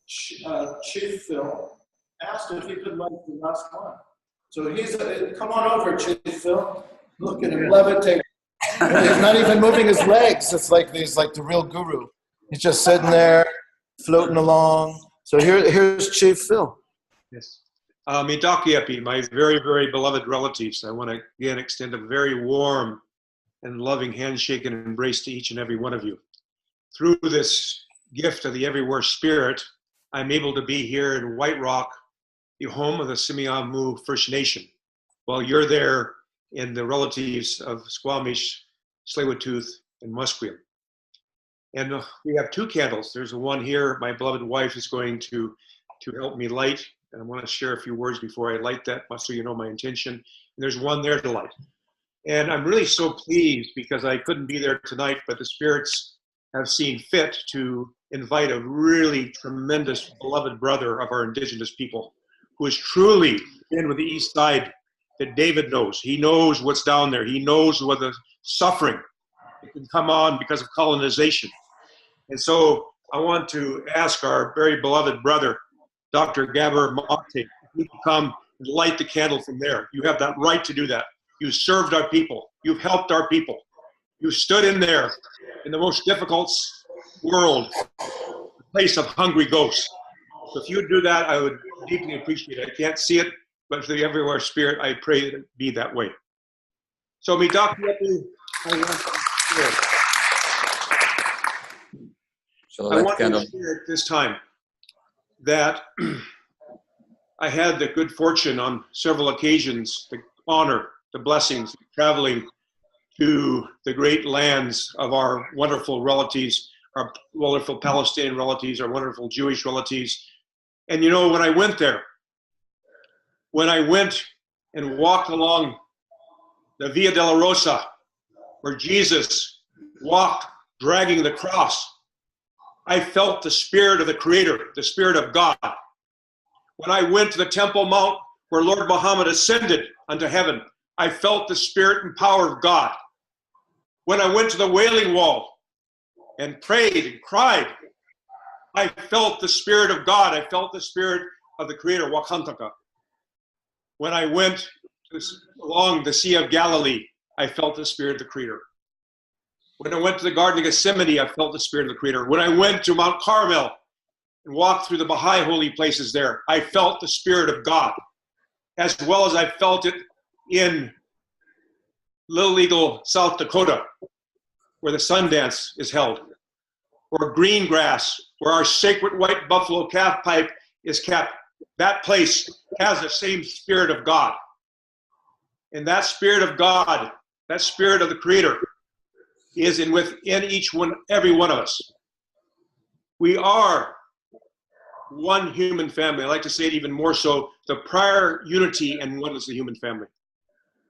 Chief Phil asked if he could light the last one. So he's, come on over, Chief Phil. Look at him levitate. He's not even moving his legs. It's like he's like the real guru. He's just sitting there, floating along. So here's Chief Phil. Yes. Mitakiapi, my very, very beloved relatives, I want to again extend a very warm and loving handshake and embrace to each and every one of you. Through this gift of the Everywhere Spirit, I'm able to be here in White Rock, the home of the Simiamu First Nation, while you're there in the relatives of Squamish, Tsleil-Waututh, and Musqueam. And we have two candles. There's one here my beloved wife is going to help me light, and I want to share a few words before I light that, so you know my intention. And there's one there to light. And I'm really so pleased because I couldn't be there tonight, but the spirits have seen fit to invite a really tremendous beloved brother of our indigenous people who has truly been with the East Side that David knows. He knows what's down there. He knows what the suffering that can come on because of colonization. And so I want to ask our very beloved brother, Dr. Gabor Mate, if he can come and light the candle from there. You have that right to do that. You've served our people. You've helped our people. You stood in there in the most difficult world, the place of hungry ghosts. So if you would do that, I would deeply appreciate it. I can't see it, but for the Everywhere Spirit, I pray that it be that way. So, Mitakiapi, I want to share at this time that I had the good fortune on several occasions, the honor, the blessings, traveling to the great lands of our wonderful relatives, our wonderful Palestinian relatives, our wonderful Jewish relatives. And you know, when I went there, when I went and walked along the Via Dolorosa, where Jesus walked dragging the cross, I felt the Spirit of the Creator, the Spirit of God. When I went to the Temple Mount where Lord Muhammad ascended unto heaven, I felt the Spirit and power of God. When I went to the Wailing Wall and prayed and cried, I felt the Spirit of God. I felt the Spirit of the Creator, Hannukah. When I went along the Sea of Galilee, I felt the Spirit of the Creator. When I went to the Garden of Gethsemane, I felt the Spirit of the Creator. When I went to Mount Carmel and walked through the Baha'i holy places there, I felt the Spirit of God, as well as I felt it in Little Eagle, South Dakota, where the Sundance is held, or Greengrass, where our sacred white buffalo calf pipe is kept. That place has the same Spirit of God. And that Spirit of God, that Spirit of the Creator, is within each one, every one of us. We are one human family. I like to say it even more so, the prior unity and oneness of the human family.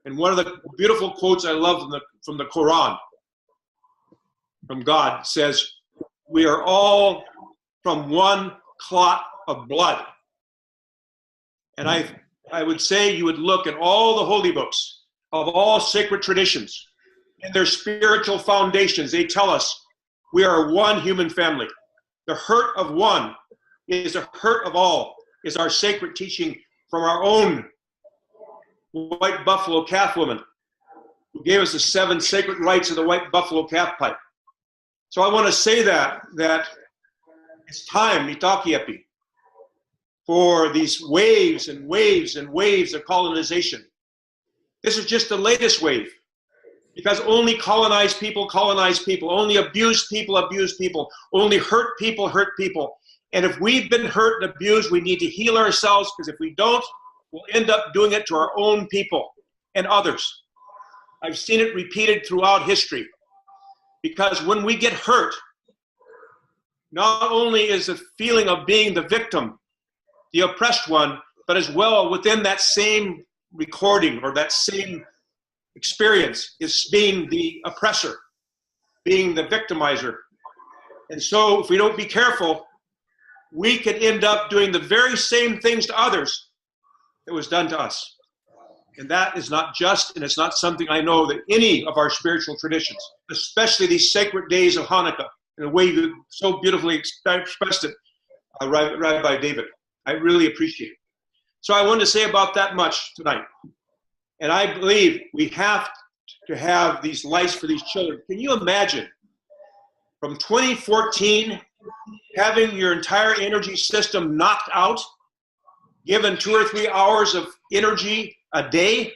And one of the beautiful quotes I love from the Quran, from God, says, we are all from one clot of blood. And I would say you would look at all the holy books of all sacred traditions and their spiritual foundations. They tell us we are one human family. The hurt of one is the hurt of all, is our sacred teaching from our own white buffalo calf woman, who gave us the 7 sacred rites of the white buffalo calf pipe. So I want to say that it's time, Mitakiapi, for these waves and waves and waves of colonization. This is just the latest wave, because only colonized people colonize people, only abused people abuse people, only hurt people hurt people. And if we've been hurt and abused, we need to heal ourselves, because if we don't, we'll end up doing it to our own people and others. I've seen it repeated throughout history, because when we get hurt, not only is the feeling of being the victim, the oppressed one, but as well within that same recording or that same experience is being the oppressor, being the victimizer. And so if we don't be careful, we can end up doing the very same things to others that was done to us. And that is not just, and it's not something I know that any of our spiritual traditions, especially these sacred days of Hannukah, in a way you so beautifully expressed it, Rabbi David. I really appreciate it. So I wanted to say about that much tonight. And I believe we have to have these lights for these children. Can you imagine from 2014 having your entire energy system knocked out, given 2 or 3 hours of energy a day,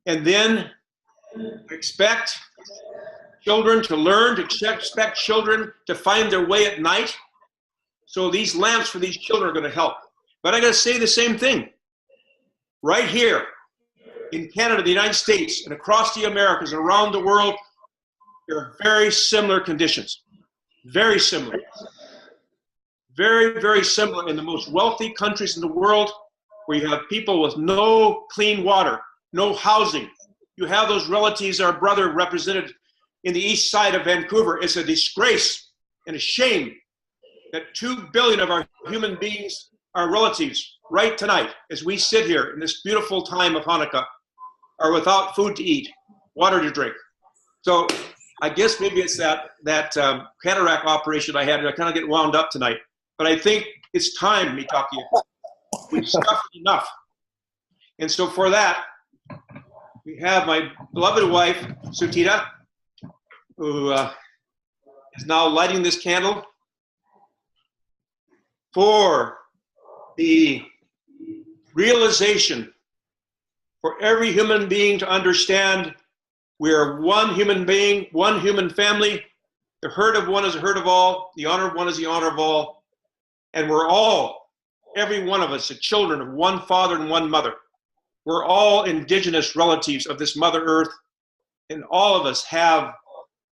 and then expect children to learn, to expect children to find their way at night? So these lamps for these children are going to help. But I got to say the same thing. Right here in Canada, the United States, and across the Americas, and around the world, there are very similar conditions. Very similar. Very, very similar in the most wealthy countries in the world, where you have people with no clean water, no housing. You have those relatives, our brother represented in the east side of Vancouver. It's a disgrace and a shame that 2 billion of our human beings, our relatives, right tonight, as we sit here in this beautiful time of Hanukkah, are without food to eat, water to drink. So I guess maybe it's that cataract operation I had. I kind of get wound up tonight. But I think it's time, Mitakia. We've suffered enough. And so for that, we have my beloved wife, Sutita, who is now lighting this candle for the realization for every human being to understand we are one human being, one human family. The hurt of one is the hurt of all. The honor of one is the honor of all. And we're all, every one of us, the children of one father and one mother. We're all indigenous relatives of this Mother Earth. And all of us have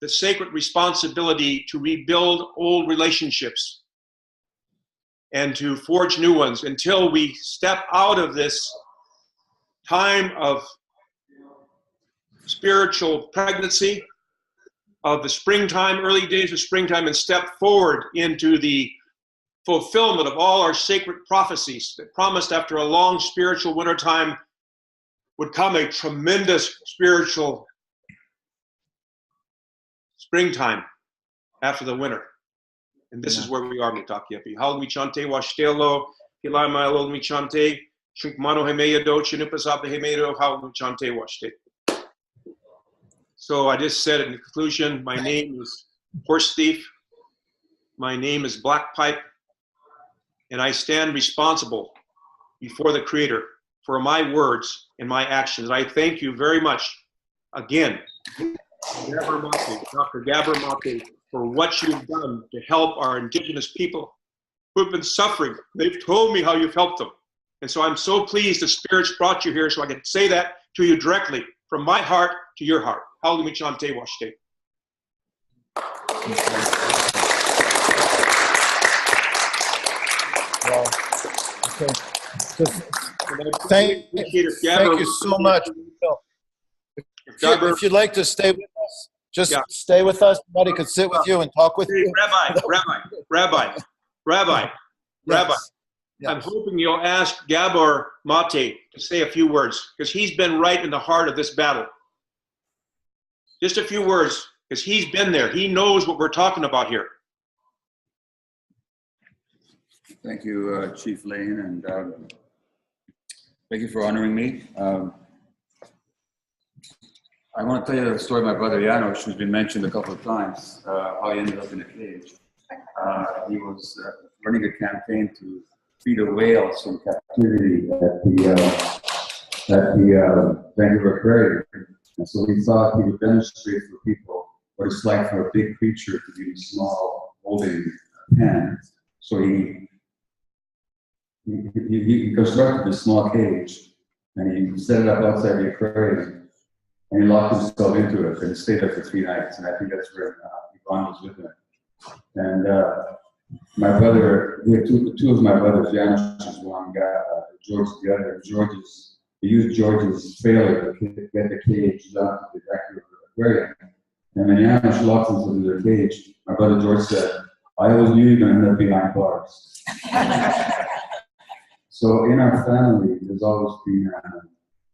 the sacred responsibility to rebuild old relationships and to forge new ones until we step out of this time of spiritual pregnancy, of the springtime, early days of springtime, and step forward into the fulfillment of all our sacred prophecies that promised after a long spiritual wintertime would come a tremendous spiritual springtime after the winter. And this is where we are, Mitakiapi. Hal mi chante washtelo, hilai mai lol mi chante, shukmano hemeya do, chinupasape hemedo, hal mi chante washte. So I just said in the conclusion, my name is Horse Thief, my name is Black Pipe, and I stand responsible before the Creator for my words and my actions. I thank you very much again, Dr. Gabor Mate, for what you've done to help our indigenous people who have been suffering. They've told me how you've helped them. And so I'm so pleased the Spirit's brought you here so I can say that to you directly from my heart to your heart. Hallelujah, Chante Washte. Thank you so much. If you'd like to stay with us, just stay with us. Somebody could sit with you and talk with you. Rabbi. Yes. I'm hoping you'll ask Gabor Mate to say a few words, because he's been right in the heart of this battle. Just a few words, because he's been there. He knows what we're talking about here. Thank you, Chief Lane, and thank you for honoring me. I want to tell you the story of my brother Janos, who's been mentioned a couple of times, how he ended up in a cage. He was running a campaign to free the whales from captivity at the Vancouver Aquarium. And so he thought he would demonstrate for people what it's like for a big creature to be in a small holding pen. So he constructed a small cage and he set it up outside the aquarium and he locked himself into it and stayed there for 3 nights. And I think that's where Yvonne was with him. And my brother, we had two of my brothers, Janusz is one guy, George the other. He used George's failure to get the cage down to the Vancouver Aquarium. And when Janusz locked himself into the cage, my brother George said, I always knew you were going to end up behind bars. So in our family, there's always been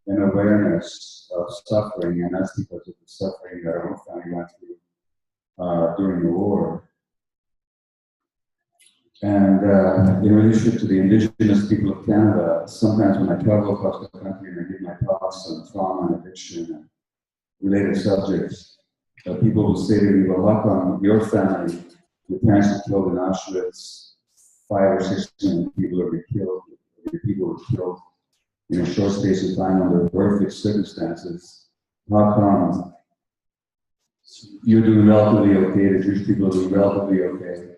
an awareness of suffering, and that's because of the suffering that our own family went through. during the war. And in relationship to the Indigenous people of Canada, sometimes when I travel across the country and I give my talks on trauma and addiction and related subjects, people will say to me, well, how come your family, your parents were killed in Auschwitz, 5 or 6 million people were killed, people were killed in a short space of time under horrific circumstances. How come you're doing relatively okay, the Jewish people are doing relatively okay?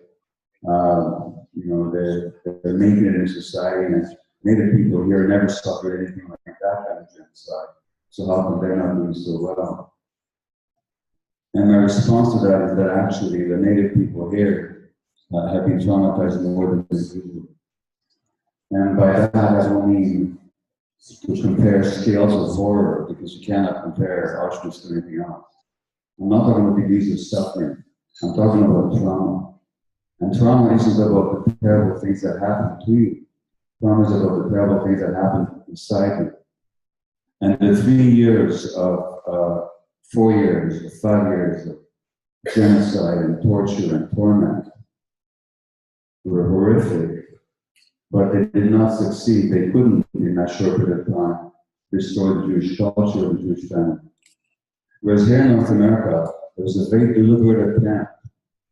You know, they're making it in society, and Native people here never suffered anything like that kind of genocide. So how come they're not doing so well? And my response to that is that actually the Native people here have been traumatized more than the Jews. And by that I don't mean to compare scales of horror, because you cannot compare Auschwitz to anything else. I'm not talking about degrees of suffering. I'm talking about trauma. And trauma isn't about the terrible things that happen to you. Trauma is about the terrible things that happen inside you. And the 3 years of, 4 years, or 5 years of genocide and torture and torment were horrific, but they did not succeed. They couldn't, in that short period of time, destroy the Jewish culture or the Jewish family. Whereas here in North America, there was a very deliberate attempt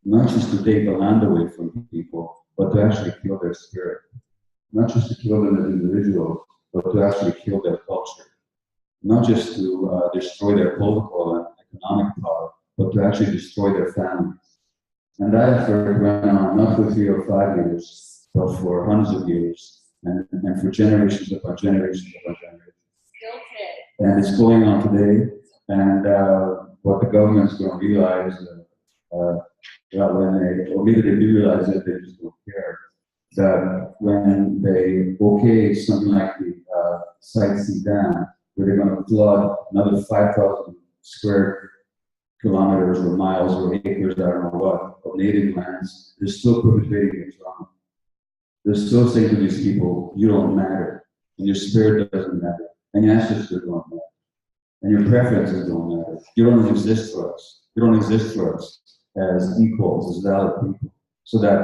not just to take the land away from people, but to actually kill their spirit. Not just to kill them as individuals, but to actually kill their culture. Not just to destroy their political and economic power, but to actually destroy their families. And that effort went on not for 3 or 5 years, but for hundreds of years, and for generations upon generations upon generations. And it's going on today, and what the government's going to realize when they, or maybe they do realize it, they just don't care, that when they okay something like the Site C Dam, where they're going to flood another 5,000 square kilometers or miles or acres, I don't know what, of native lands, they're still perpetrating a trauma. They're still saying to these people, you don't matter, and your spirit doesn't matter, and your ancestors don't matter, and your preferences don't matter. You don't exist for us. You don't exist for us as equals, as valid people. So that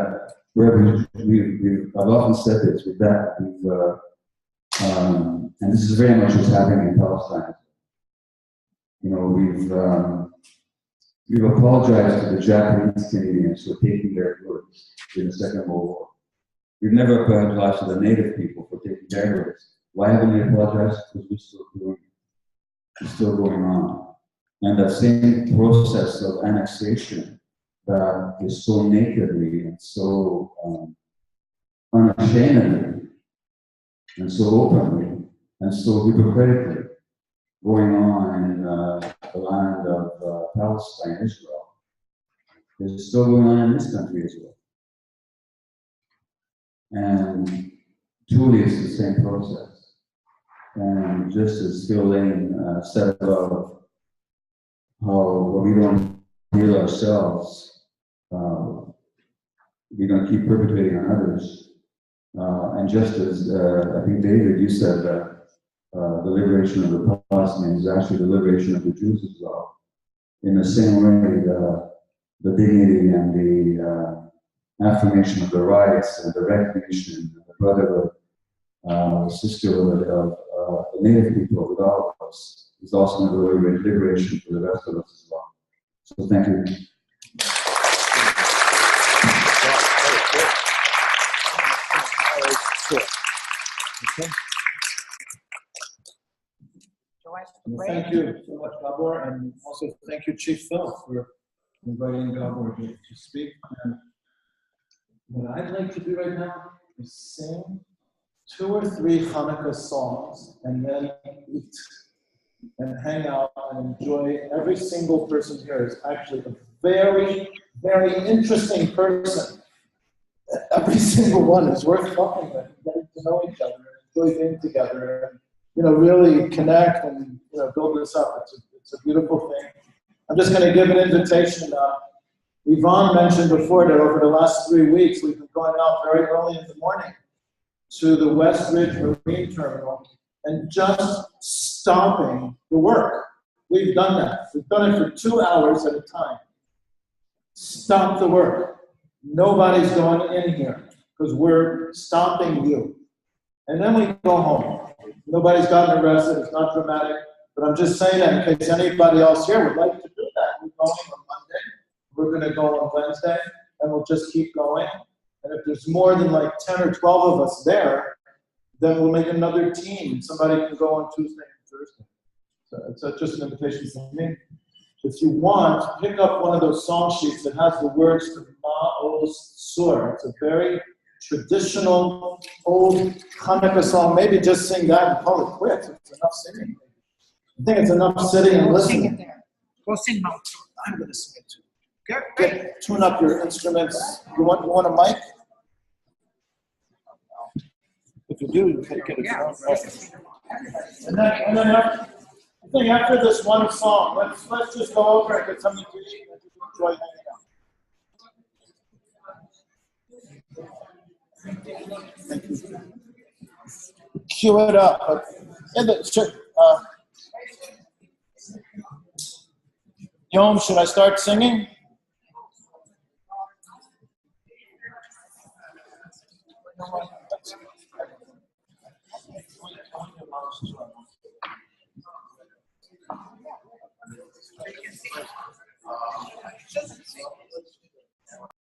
I've often said this, with that, and this is very much what's happening in Palestine. You know, we've apologized to the Japanese Canadians for taking their goods in the Second World War. We've never apologized to the Native people for taking their goods. Why haven't we apologized? Because we're still doing it. It's still going on. And that same process of annexation that is so nakedly and so unashamedly and so openly and so hypocritically going on in the land of Palestine, Israel, is still going on in this country as well. And truly it's the same process. And just as Phil Lane said about how when we don't heal ourselves, we're going to keep perpetrating on others. And just as I think, David, you said that the liberation of the Palestinians is actually the liberation of the Jews as well. In the same way, the dignity and the affirmation of the rights and the recognition and the brotherhood, the sisterhood of the Native people, with all of us, is also going to be liberation for the rest of us as well. So thank you. Okay. Well, thank you so much, Gabor, and also thank you, Chief Phil, for inviting Gabor to speak. And what I'd like to do right now is sing 2 or 3 Hannukah songs and then eat and hang out and enjoy. Every single person here is actually a very, very interesting person. Every single one is worth talking with, getting to know each other, enjoy being together, and really connect and build this up. It's a beautiful thing. I'm just going to give an invitation. Yvonne mentioned before that over the last 3 weeks we've been going out very early in the morning to the West Ridge Marine Terminal and just stopping the work. We've done that. We've done it for 2 hours at a time. stop the work. Nobody's going in here because we're stopping you. And then we go home. Nobody's gotten arrested. It's not dramatic. But I'm just saying that in case anybody else here would like to do that. We're going on Monday. We're going to go on Wednesday. And we'll just keep going. And if there's more than like 10 or 12 of us there, then we'll make another team. Somebody can go on Tuesday and Thursday. So it's just an invitation from me. If you want, pick up one of those song sheets that has the words to Ma'oz Sur. It's a very traditional, old Hannukah song. Maybe just sing that and call it quits. It's enough singing. I think it's enough sitting and listening. Sing it there. Go sing Mount. I'm going to sing it too. Great. Tune up your instruments. You want a mic? If you do, you can get it. Yeah. Right. And then after this one song, let's just go over and get something to eat and just enjoy hanging out. Thank you. Cue it up. Yom, should I start singing?